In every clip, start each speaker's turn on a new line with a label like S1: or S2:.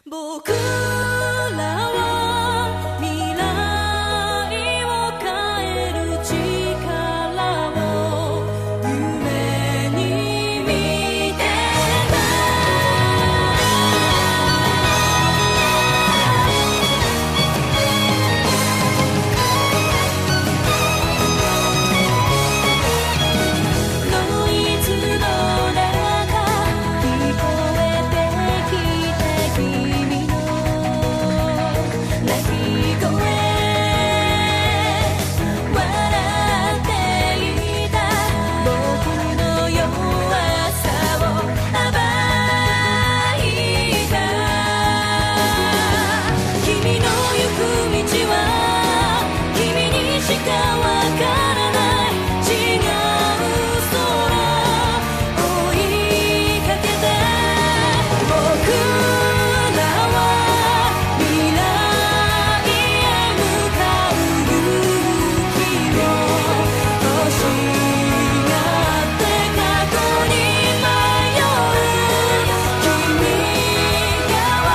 S1: 僕らは未来を変える力を夢に見てたノイズの中聞こえてきて君の泣き声笑っていた僕の弱さを暴いた君の行く道は君にしかわからない違う空追いかけて僕らは未来へ向かう勇気を欲しがって過去に迷う君が笑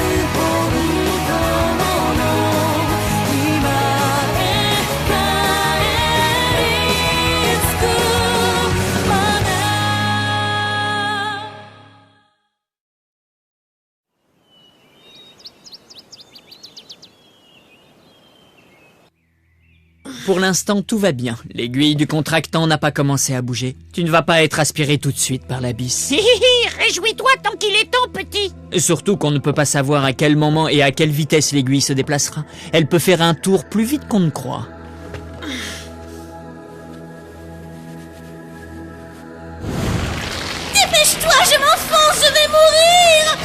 S1: う本当の今へ帰り着くまで
S2: Pour l'instant, tout va bien. L'aiguille du contractant n'a pas commencé à bouger. Tu ne vas pas être aspiré tout de suite par l'abysse.
S3: Réjouis-toi tant qu'il est temps, petit.
S2: Et surtout qu'on ne peut pas savoir à quel moment et à quelle vitesse l'aiguille se déplacera. Elle peut faire un tour plus vite qu'on ne croit.
S3: Dépêche-toi, je m'enfonce, je vais mourir.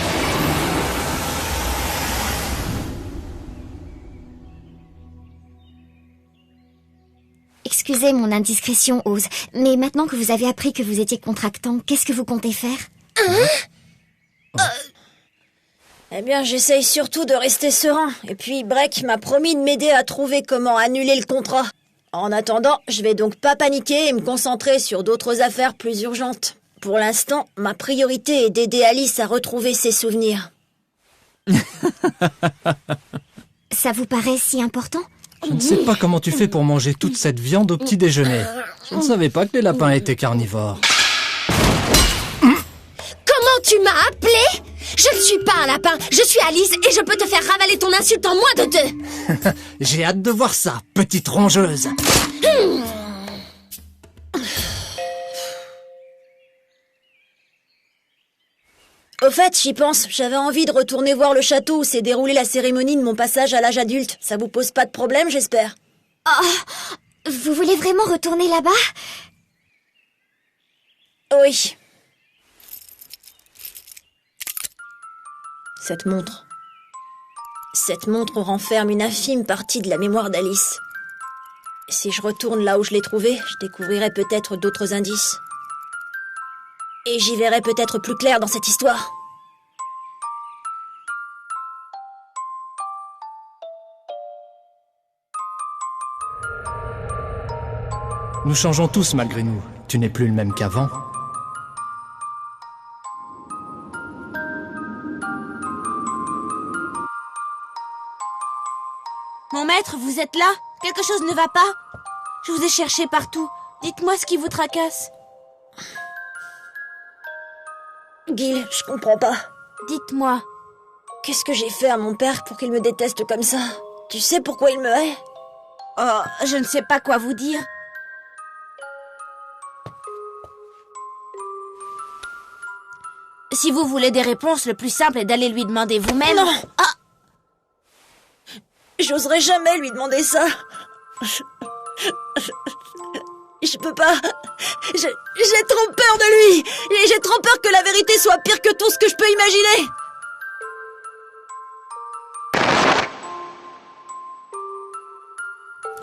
S4: Excusez mon indiscrétion, Oz, mais maintenant que vous avez appris que vous étiez contractant, qu'est-ce que vous comptez faire?
S5: Eh bien, j'essaye surtout de rester serein. Et puis, Breck m'a promis de m'aider à trouver comment annuler le contrat. En attendant, je vais donc pas paniquer et me concentrer sur d'autres affaires plus urgentes. Pour l'instant, ma priorité est d'aider Alice à retrouver ses souvenirs.
S4: Ça vous paraît si important?
S6: Je ne sais pas comment tu fais pour manger toute cette viande au petit déjeuner. Je ne savais pas que les lapins étaient carnivores.
S3: Comment tu m'as appelé? Je ne suis pas un lapin, je suis Alice et je peux te faire ravaler ton insulte en moins de 2.
S6: J'ai hâte de voir ça, petite rongeuse.
S5: Au fait, j'y pense, j'avais envie de retourner voir le château où s'est déroulée la cérémonie de mon passage à l'âge adulte. Ça vous pose pas de problème, j'espère?
S4: Vous voulez vraiment retourner là-bas?
S5: Oui. Cette montre. Cette montre renferme une infime partie de la mémoire d'Alice. Si je retourne là où je l'ai trouvée, je découvrirai peut-être d'autres indices. Et j'y verrai peut-être plus clair dans cette histoire.
S6: Nous changeons tous malgré nous. Tu n'es plus le même qu'avant.
S3: Mon maître, vous êtes là? Quelque chose ne va pas? Je vous ai cherché partout. Dites-moi ce qui vous tracasse.
S5: Gil, je comprends pas.
S3: Dites-moi.
S5: Qu'est-ce que j'ai fait à mon père pour qu'il me déteste comme ça? Tu sais pourquoi il me hait?
S3: Oh, je ne sais pas quoi vous dire. Si vous voulez des réponses, le plus simple est d'aller lui demander vous-même.
S5: Non!
S3: Ah!
S5: J'oserais jamais lui demander ça. Je peux pas. J'ai trop peur de lui. Et j'ai trop peur que la vérité soit pire que tout ce que je peux imaginer.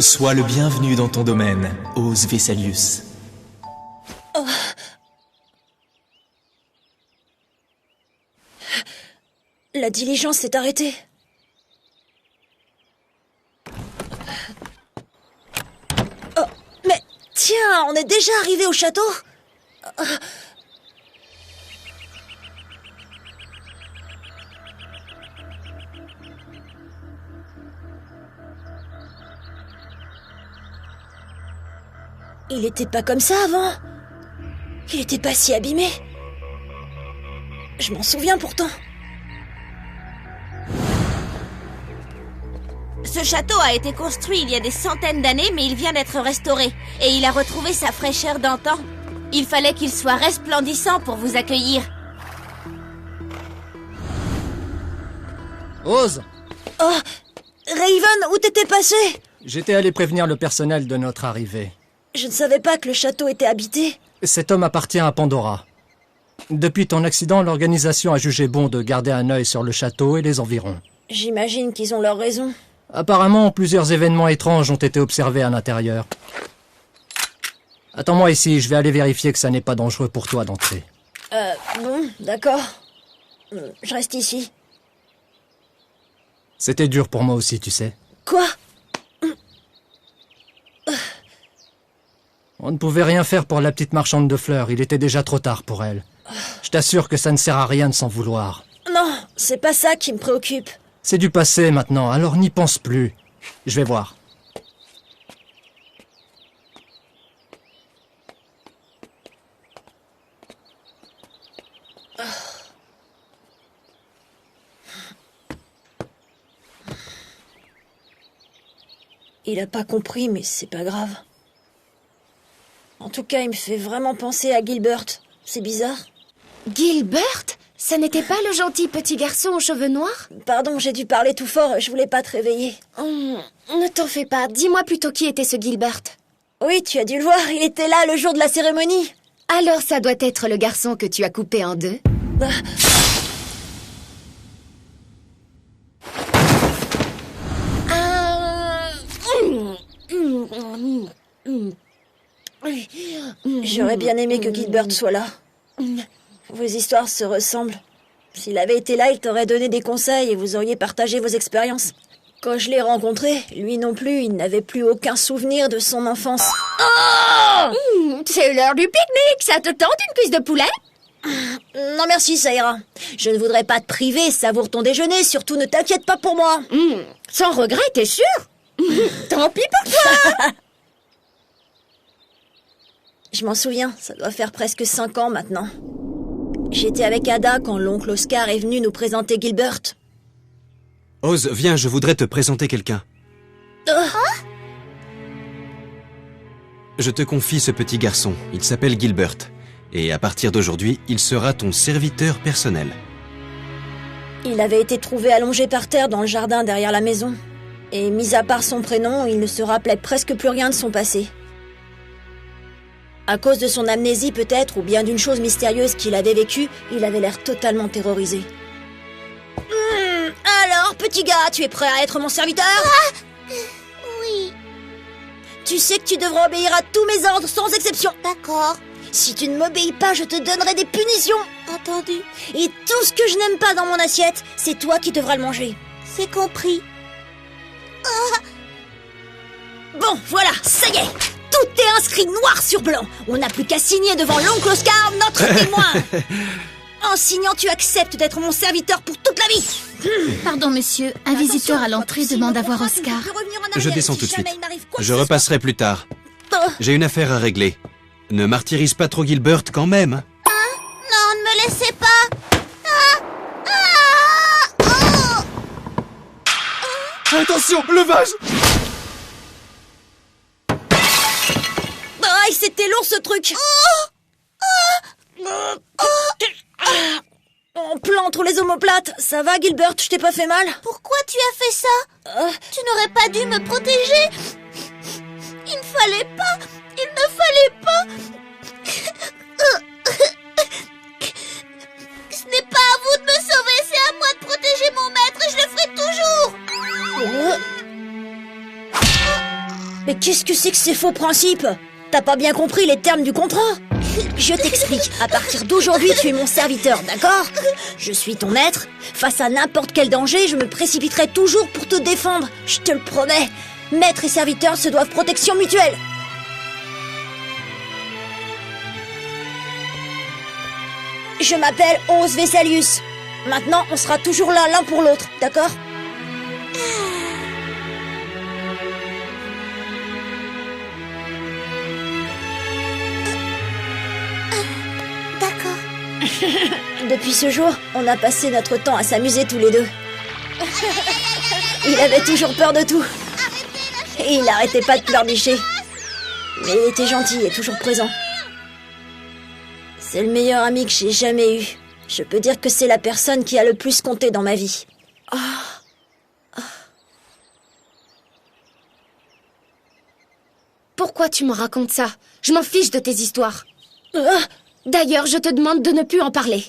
S7: Sois le bienvenu dans ton domaine, Oz Vessalius.
S5: Oh. La diligence s'est arrêtée. Oh, mais tiens, on est déjà arrivé au château. Il était pas comme ça avant. Il était pas si abîmé. Je m'en souviens pourtant.
S8: Ce château a été construit il y a des centaines d'années, mais il vient d'être restauré. Et il a retrouvé sa fraîcheur d'antan. Il fallait qu'il soit resplendissant pour vous accueillir.
S6: Oz,
S5: Oh, Raven, où t'étais passé?
S6: j'étais allé prévenir le personnel de notre arrivée.
S5: Je ne savais pas que le château était habité.
S6: Cet homme appartient à Pandora. Depuis ton accident, l'organisation a jugé bon de garder un œil sur le château et les environs.
S5: J'imagine qu'ils ont leur raison.
S6: Apparemment, plusieurs événements étranges ont été observés à l'intérieur. Attends-moi ici, je vais aller vérifier que ça n'est pas dangereux pour toi d'entrer.
S5: Bon, d'accord. Je reste ici.
S6: C'était dur pour moi aussi, tu sais.
S5: Quoi?
S6: On ne pouvait rien faire pour la petite marchande de fleurs, il était déjà trop tard pour elle. Je t'assure que ça ne sert à rien de s'en vouloir.
S5: Non, c'est pas ça qui me préoccupe.
S6: C'est du passé maintenant, alors n'y pense plus. Je vais voir.
S5: Il a pas compris, mais c'est pas grave. En tout cas, il me fait vraiment penser à Gilbert. C'est bizarre.
S3: Gilbert? Ça n'était pas le gentil petit garçon aux cheveux noirs?
S5: Pardon, j'ai dû parler tout fort, je voulais pas te réveiller.
S3: Ne t'en fais pas, dis-moi plutôt qui était ce Gilbert.
S5: Oui, tu as dû le voir, il était là le jour de la cérémonie.
S3: Alors ça doit être le garçon que tu as coupé en deux.
S5: J'aurais bien aimé que Gilbert soit là. Vos histoires se ressemblent. S'il avait été là, il t'aurait donné des conseils et vous auriez partagé vos expériences. Quand je l'ai rencontré, lui non plus, il n'avait plus aucun souvenir de son enfance.
S3: C'est l'heure du pique-nique, ça te tente une cuisse de poulet?
S5: Non merci, ça ira. Je ne voudrais pas te priver, savoure ton déjeuner, surtout ne t'inquiète pas pour moi.
S3: Sans regret, t'es sûr? Tant pis pour toi.
S5: Je m'en souviens, ça doit faire presque 5 ans maintenant. J'étais avec Ada quand l'oncle Oscar est venu nous présenter Gilbert.
S9: Oz, viens, je voudrais te présenter quelqu'un. Je te confie ce petit garçon, il s'appelle Gilbert. Et à partir d'aujourd'hui, il sera ton serviteur personnel.
S5: Il avait été trouvé allongé par terre dans le jardin derrière la maison. Et mis à part son prénom, il ne se rappelait presque plus rien de son passé. À cause de son amnésie peut-être, ou bien d'une chose mystérieuse qu'il avait vécue, il avait l'air totalement terrorisé. Alors, petit gars, tu es prêt à être mon serviteur?
S8: Oui,
S5: Tu sais que tu devras obéir à tous mes ordres sans exception.
S8: d'accord,
S5: Si tu ne m'obéis pas, je te donnerai des punitions.
S8: entendu,
S5: Et tout ce que je n'aime pas dans mon assiette, c'est toi qui devras le manger.
S8: c'est compris.
S5: Bon, voilà, ça y est. Tout est inscrit noir sur blanc. On n'a plus qu'à signer devant l'oncle Oscar, notre témoin. En signant, tu acceptes d'être mon serviteur pour toute la vie.
S10: Pardon, monsieur. Un visiteur à l'entrée demande à voir Oscar.
S9: Je descends tout de suite. Je repasserai plus tard. J'ai une affaire à régler. Ne martyrise pas trop Gilbert quand même.
S8: Non, ne me laissez pas.
S9: Attention, le vase!
S5: Aïe, c'était lourd ce truc. En plein entre les omoplates. Ça va, Gilbert? Je t'ai pas fait mal?
S8: Pourquoi tu as fait ça? Tu n'aurais pas dû me protéger. Il ne fallait pas. Il ne fallait pas. Ce n'est pas à vous de me sauver, c'est à moi de protéger mon maître et je le ferai toujours.
S5: Mais qu'est-ce que c'est que ces faux principes? T'as pas bien compris les termes du contrat? Je t'explique, à partir d'aujourd'hui, tu es mon serviteur, d'accord? Je suis ton maître. Face à n'importe quel danger, je me précipiterai toujours pour te défendre. Je te le promets. Maître et serviteur se doivent protection mutuelle. Je m'appelle Oz Vesalius. Maintenant, on sera toujours là l'un pour l'autre, d'accord? Depuis ce jour, on a passé notre temps à s'amuser tous les deux. Il avait toujours peur de tout. Et il n'arrêtait pas de pleurnicher. Mais il était gentil et toujours présent. C'est le meilleur ami que j'ai jamais eu. Je peux dire que c'est la personne qui a le plus compté dans ma vie.
S3: Pourquoi tu me racontes ça? Je m'en fiche de tes histoires. D'ailleurs, je te demande de ne plus en parler.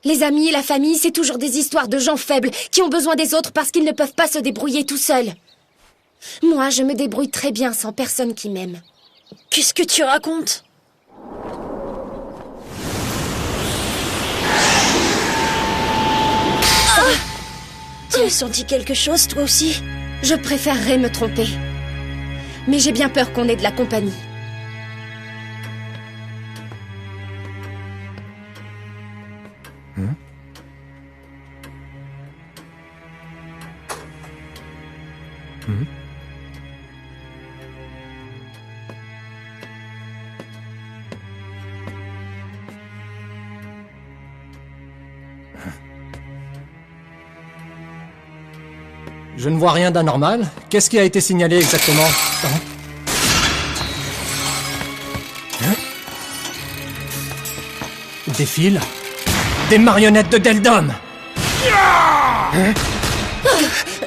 S3: Les amis et la famille, c'est toujours des histoires de gens faibles qui ont besoin des autres parce qu'ils ne peuvent pas se débrouiller tout seuls. Moi, je me débrouille très bien sans personne qui m'aime.
S5: Qu'est-ce que tu racontes? Tu as senti quelque chose, toi aussi?
S3: Je préférerais me tromper. Mais j'ai bien peur qu'on ait de la compagnie.
S6: Je ne vois rien d'anormal. Qu'est-ce qui a été signalé exactement? Des fils? Des marionnettes de Deldom?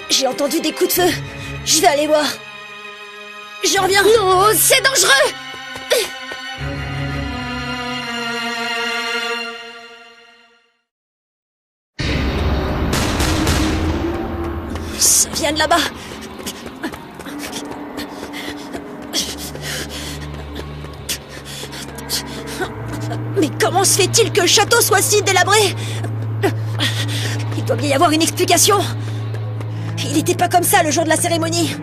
S5: J'ai entendu des coups de feu. Je vais aller voir. Je reviens.
S3: Non, c'est dangereux!
S5: Ça vient de là-bas. Mais comment se fait-il que le château soit si délabré? Il doit bien y avoir une explication. Il n'était pas comme ça le jour de la cérémonie.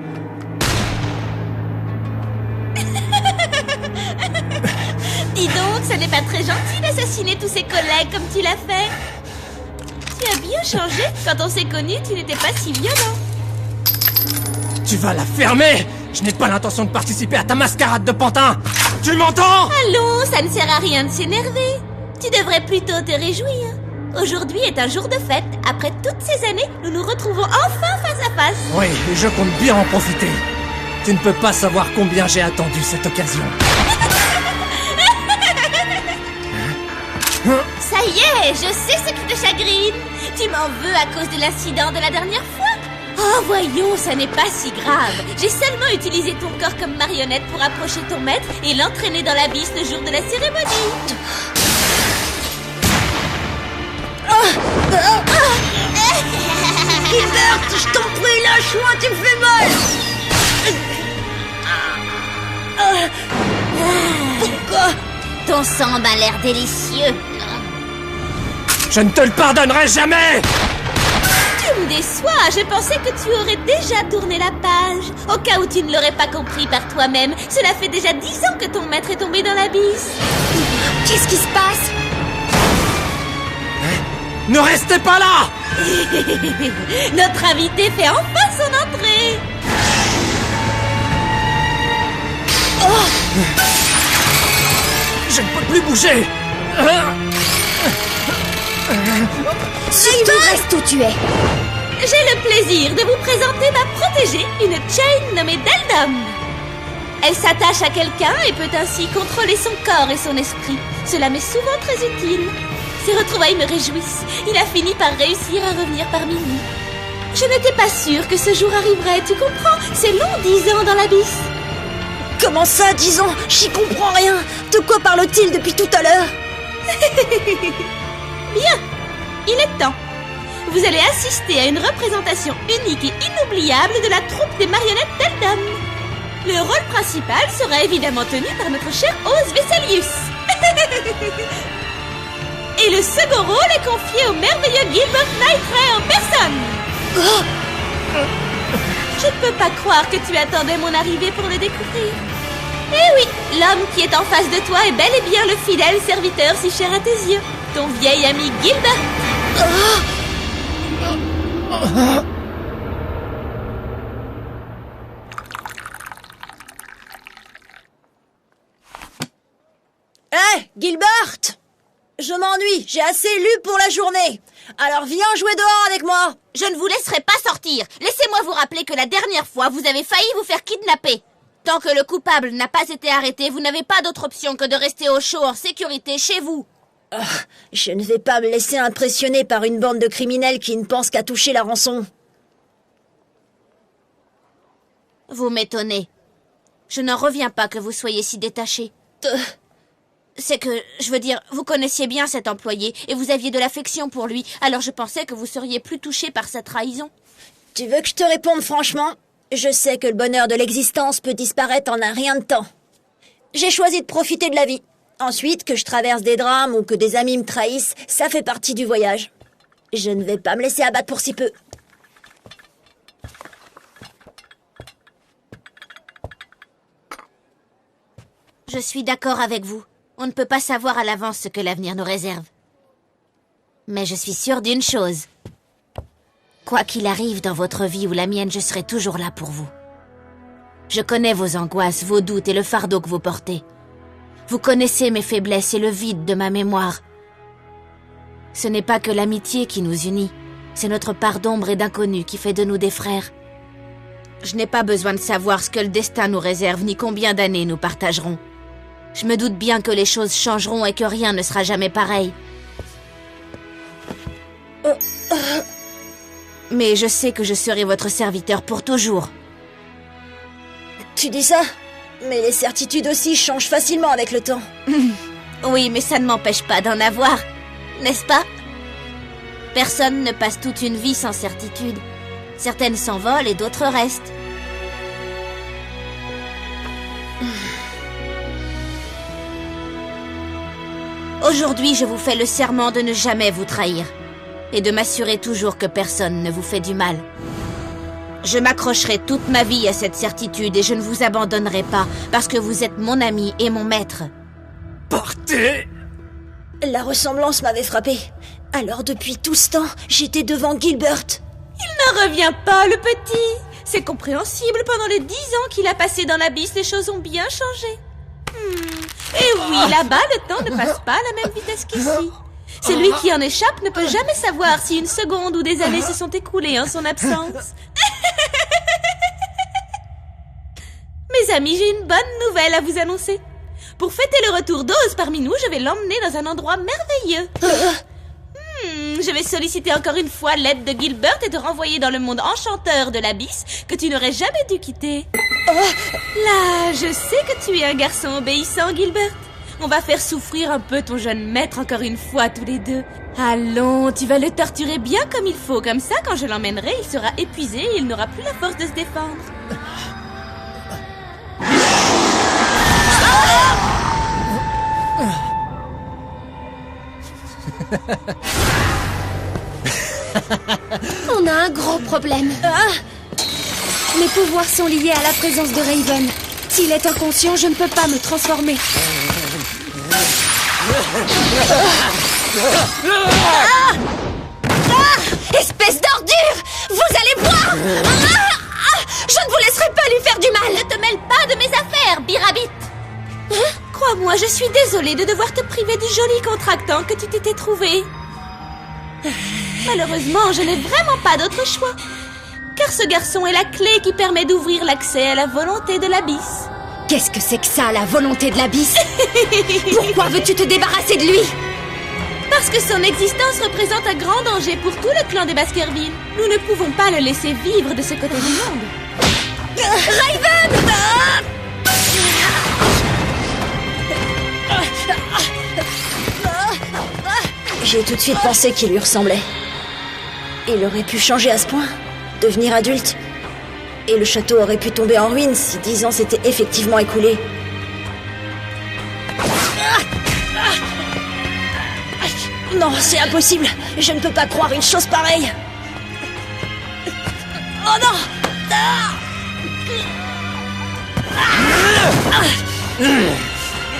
S8: Dis donc, ça n'est pas très gentil d'assassiner tous ses collègues comme tu l'as fait. Tu as bien changé. Quand on s'est connus, tu n'étais pas si violent.
S6: Tu vas la fermer! Je n'ai pas l'intention de participer à ta mascarade de pantin! Tu m'entends?
S8: Allons, ça ne sert à rien de s'énerver. Tu devrais plutôt te réjouir. Aujourd'hui est un jour de fête. Après toutes ces années, nous nous retrouvons enfin face à face.
S6: Oui, et je compte bien en profiter. Tu ne peux pas savoir combien j'ai attendu cette occasion.
S8: Ça y est, je sais ce qui te chagrine. Tu m'en veux à cause de l'incident de la dernière fois? Oh, voyons, ça n'est pas si grave. J'ai seulement utilisé ton corps comme marionnette pour approcher ton maître et l'entraîner dans l'abysse le jour de la cérémonie.
S5: Gilbert, je t'en prie, lâche-moi, tu me fais mal. Pourquoi?
S8: Ton sang m'a l'air délicieux.
S6: Je ne te le pardonnerai jamais!
S8: Tu me déçois, je pensais que tu aurais déjà tourné la page. Au cas où tu ne l'aurais pas compris par toi-même, cela fait déjà 10 ans que ton maître est tombé dans l'abysse.
S3: Qu'est-ce qui se passe?
S6: Ne restez pas là!
S8: Notre invité fait enfin son entrée.
S6: Je ne peux plus bouger!
S3: Tu restes où tu es.
S8: J'ai le plaisir de vous présenter ma protégée, une chain nommée Deldom. Elle s'attache à quelqu'un et peut ainsi contrôler son corps et son esprit. Cela m'est souvent très utile. Ces retrouvailles me réjouissent. Il a fini par réussir à revenir parmi nous. Je n'étais pas sûre que ce jour arriverait, tu comprends? C'est long 10 ans dans l'abysse.
S5: Comment ça, 10 ans? J'y comprends rien. De quoi parle-t-il depuis tout à l'heure?
S8: Bien, il est temps. Vous allez assister à une représentation unique et inoubliable de la troupe des marionnettes Deldom. Le rôle principal sera évidemment tenu par notre cher Oz Vesalius. Et le second rôle est confié au merveilleux Gilbert Knightley en personne. Je ne peux pas croire que tu attendais mon arrivée pour le découvrir. Eh oui, l'homme qui est en face de toi est bel et bien le fidèle serviteur si cher à tes yeux, ton vieil ami Gilbert.
S5: Hé, Gilbert! Je m'ennuie, j'ai assez lu pour la journée. Alors viens jouer dehors avec moi.
S8: Je ne vous laisserai pas sortir. Laissez-moi vous rappeler que la dernière fois, vous avez failli vous faire kidnapper. Tant que le coupable n'a pas été arrêté, vous n'avez pas d'autre option que de rester au chaud en sécurité chez vous.
S5: Oh, je ne vais pas me laisser impressionner par une bande de criminels qui ne pensent qu'à toucher la rançon.
S8: Vous m'étonnez. Je n'en reviens pas que vous soyez si détaché. C'est que, je veux dire, vous connaissiez bien cet employé et vous aviez de l'affection pour lui, alors je pensais que vous seriez plus touché par sa trahison.
S5: Tu veux que je te réponde franchement? Je sais que le bonheur de l'existence peut disparaître en un rien de temps. J'ai choisi de profiter de la vie. Ensuite, que je traverse des drames ou que des amis me trahissent, ça fait partie du voyage. Je ne vais pas me laisser abattre pour si peu.
S8: Je suis d'accord avec vous. On ne peut pas savoir à l'avance ce que l'avenir nous réserve. Mais je suis sûre d'une chose. Quoi qu'il arrive dans votre vie ou la mienne, je serai toujours là pour vous. Je connais vos angoisses, vos doutes et le fardeau que vous portez. Vous connaissez mes faiblesses et le vide de ma mémoire. Ce n'est pas que l'amitié qui nous unit, c'est notre part d'ombre et d'inconnu qui fait de nous des frères. Je n'ai pas besoin de savoir ce que le destin nous réserve, ni combien d'années nous partagerons. Je me doute bien que les choses changeront et que rien ne sera jamais pareil. Mais je sais que je serai votre serviteur pour toujours.
S5: Tu dis ça? Mais les certitudes aussi changent facilement avec le temps.
S8: Oui, mais ça ne m'empêche pas d'en avoir, n'est-ce pas? Personne ne passe toute une vie sans certitude. Certaines s'envolent et d'autres restent. Aujourd'hui, je vous fais le serment de ne jamais vous trahir et de m'assurer toujours que personne ne vous fait du mal. Je m'accrocherai toute ma vie à cette certitude et je ne vous abandonnerai pas parce que vous êtes mon ami et mon maître.
S6: Partez!
S5: La ressemblance m'avait frappé. Alors depuis tout ce temps, j'étais devant Gilbert.
S8: Il n'en revient pas, le petit. C'est compréhensible, pendant les 10 ans qu'il a passé dans l'abysse, les choses ont bien changé. Et oui, là-bas, le temps ne passe pas à la même vitesse qu'ici. Celui qui en échappe ne peut jamais savoir si une seconde ou des années se sont écoulées en son absence. Mes amis, j'ai une bonne nouvelle à vous annoncer. Pour fêter le retour d'Oz parmi nous, je vais l'emmener dans un endroit merveilleux. Je vais solliciter encore une fois l'aide de Gilbert et te renvoyer dans le monde enchanteur de l'abysse que tu n'aurais jamais dû quitter. Là, je sais que tu es un garçon obéissant, Gilbert. On va faire souffrir un peu ton jeune maître encore une fois tous les deux. Allons, tu vas le torturer bien comme il faut. Comme ça, quand je l'emmènerai, il sera épuisé et il n'aura plus la force de se défendre.
S3: On a un gros problème. Mes pouvoirs sont liés à la présence de Raven. S'il est inconscient, je ne peux pas me transformer. Espèce d'ordure! Vous allez voir! Je ne vous laisserai pas lui faire du mal!
S8: Ne te mêle pas de mes affaires, Birabit! Crois-moi, je suis désolée de devoir te priver du joli contractant que tu t'étais trouvé. Malheureusement, je n'ai vraiment pas d'autre choix. Car ce garçon est la clé qui permet d'ouvrir l'accès à la volonté de l'abysse.
S3: Qu'est-ce que c'est que ça, la volonté de l'abysse? Pourquoi veux-tu te débarrasser de lui?
S8: Parce que son existence représente un grand danger pour tout le clan des Baskerville. Nous ne pouvons pas le laisser vivre de ce côté du monde.
S3: Raven!
S5: J'ai tout de suite pensé qu'il lui ressemblait. Il aurait pu changer à ce point, devenir adulte. Et le château aurait pu tomber en ruine si 10 ans s'étaient effectivement écoulés. Non, c'est impossible. Je ne peux pas croire une chose pareille. Oh non!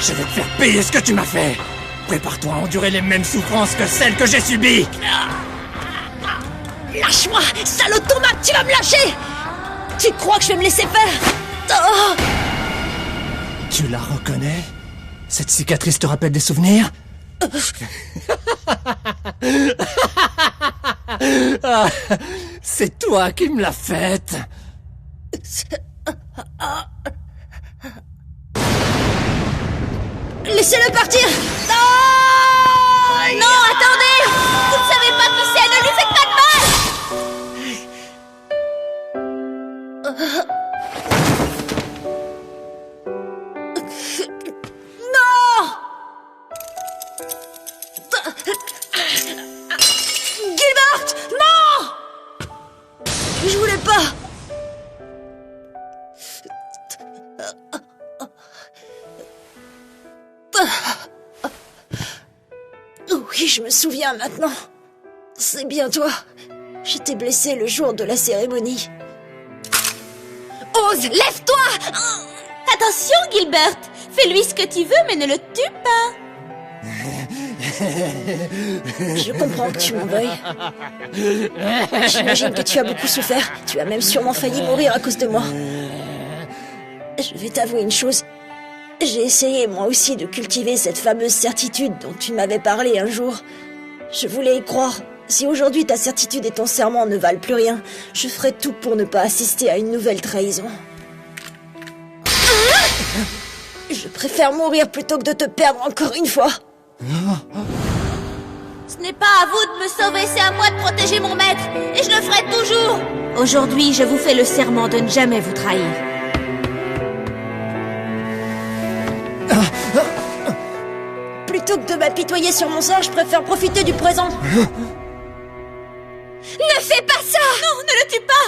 S6: Je vais te faire payer ce que tu m'as fait. Prépare-toi à endurer les mêmes souffrances que celles que j'ai subies.
S5: Lâche-moi, salaud de tomate, tu vas me lâcher! Tu crois que je vais me laisser faire?
S6: Tu la reconnais? Cette cicatrice te rappelle des souvenirs? Ah, c'est toi qui me l'as faite.
S5: Laissez-le partir. Non,
S8: Non, attendez! Vous ne savez pas qui c'est, ne lui faites pas de mal!
S5: non. Gilbert, non. Je voulais pas. Oui, je me souviens maintenant. C'est bien toi. J'étais blessée le jour de la cérémonie.
S3: Ose, lève-toi!
S8: Attention, Gilbert! Fais-lui ce que tu veux, mais ne le tue pas!
S5: Je comprends que tu m'en veuilles. J'imagine que tu as beaucoup souffert. Tu as même sûrement failli mourir à cause de moi. Je vais t'avouer une chose. J'ai essayé moi aussi de cultiver cette fameuse certitude dont tu m'avais parlé un jour. Je voulais y croire. Si aujourd'hui ta certitude et ton serment ne valent plus rien, je ferai tout pour ne pas assister à une nouvelle trahison. Je préfère mourir plutôt que de te perdre encore une fois.
S8: Ce n'est pas à vous de me sauver, c'est à moi de protéger mon maître, et je le ferai toujours! Aujourd'hui, je vous fais le serment de ne jamais vous trahir.
S5: Plutôt que de m'apitoyer sur mon sort, je préfère profiter du présent.
S3: Ne fais pas ça!
S8: Non, ne le tue pas!